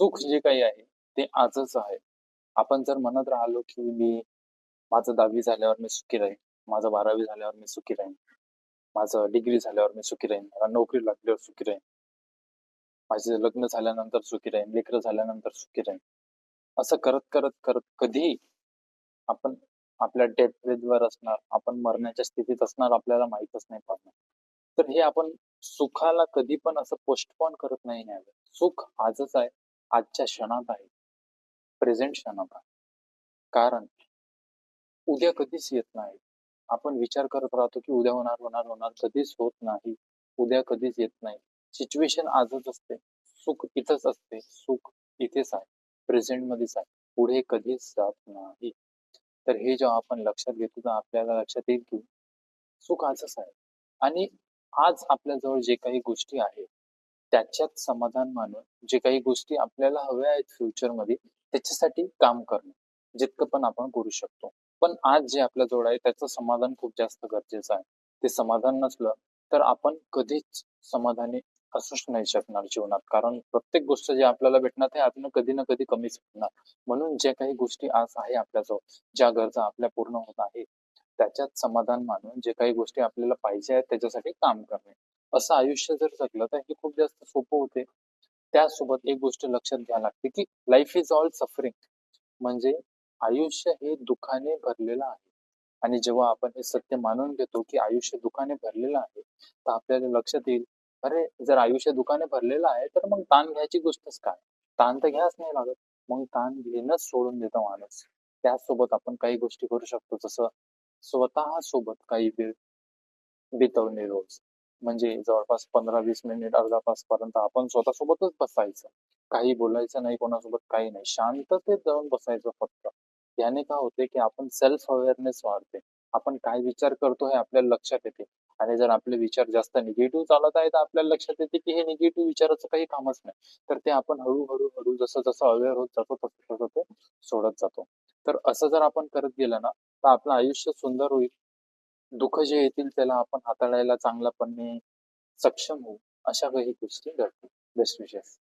सुख जे काही आहे ते आजच आहे. आपण जर म्हणत राहिलो की माझं 10वी झाल्यावर मी सुखी राहीन, माझं 12वी झाल्यावर मी सुखी राहीन, माझं डिग्री झाल्यावर मी सुखी राहीन, मला नोकरी लागल्यावर सुखी राहीन, माझं लग्न झाल्यानंतर सुखी राहीन, लेकरं झाल्यानंतर सुखी राहीन. असं करत करत करत कधी आपण आपल्या डेथ बेडवर असणार, आपण मरण्याच्या स्थितीत असणार, आपल्याला माहीतच नाही पडणार. तर हे आपण सुखाला कधी पण असं पोस्टपोन करत नाही न्यावं. सुख आजच आहे, आजच्या क्षणात आहे, प्रेझेंट क्षणात आहे. कारण उद्या कधीच येत नाही. आपण विचार करत राहतो की उद्या होणार, होणार, होणार. कधीच होत नाही. उद्या कधीच येत नाही. सिच्युएशन आजच असते. सुख इथंच असते. सुख इथेच आहे. प्रेझेंटमध्येच आहे. पुढे कधीच जात नाही. तर हे जेव्हा आपण लक्षात घेतो तर आपल्याला लक्षात येईल की सुख आजच आहे. आणि आज आपल्याजवळ जे काही गोष्टी आहेत, त्याच्यात समाधान मानून जे काही गोष्टी आपल्याला हव्या आहेत फ्युचरमध्ये, त्याच्यासाठी काम करणं, जितकं पण आपण करू शकतो. पण आज जे आपल्याजवळ आहे त्याचं समाधान खूप जास्त गरजेचं आहे. ते समाधान नसलं तर आपण कधीच समाधानी असूच नाही शकणार जीवनात. कारण प्रत्येक गोष्ट जी आपल्याला भेटणार ते आतनं कधी ना कधी कमीच होणार. म्हणून ज्या काही गोष्टी आज आहे आपल्याजवळ, ज्या गरजा आपल्या पूर्ण होत आहेत, त्याच्यात समाधान मानून जे काही गोष्टी आपल्याला पाहिजे आहेत त्याच्यासाठी काम करणे. असं आयुष्य जर जगलं तर हे खूप जास्त सोपं होते. त्यासोबत एक गोष्ट लक्षात घ्यावी लागते की लाईफ इज ऑल सफरिंग. म्हणजे आयुष्य हे दुःखाने भरलेलं आहे. आणि जेव्हा आपण हे सत्य मानून घेतो की आयुष्य दुःखाने भरलेलं आहे, तर आपल्याला लक्षात येईल, अरे जर आयुष्य दुःखाने भरलेलं आहे तर मग ताण घ्यायची गोष्टच काय? ताण तर घ्यायच नाही लागत. मग ताण घेणंच सोडून देतो माणूस. त्याचसोबत आपण काही गोष्टी करू शकतो, जसं स्वतः सोबत काही वेळ बितवणे रोज. म्हणजे जवळपास 15-20 मिनिट, अर्धा तासपर्यंत आपण स्वतःसोबतच बसायचं. काही बोलायचं नाही कोणासोबत, काही नाही. शांततेत जाऊन बसायचं फक्त. याने काय होते, की आपण सेल्फ अवेअरनेस वाढते. आपण काय विचार करतो हे आपल्याला लक्षात येते. आणि जर आपले विचार जास्त निगेटिव्ह चालत आहे, तर आपल्याला लक्षात येते, की हे निगेटिव्ह विचाराचं काही कामच नाही. तर ते आपण हळू जसं अवेअर होत जातो, तसं ते सोडत जातो. तर असं जर आपण करत गेलं ना, तर आपलं आयुष्य सुंदर होईल. दुःख जे येतील त्याला आपण हाताळायला चांगल्यापणे सक्षम होऊ. अशा काही गोष्टी घडतील. बेस्ट विशेस.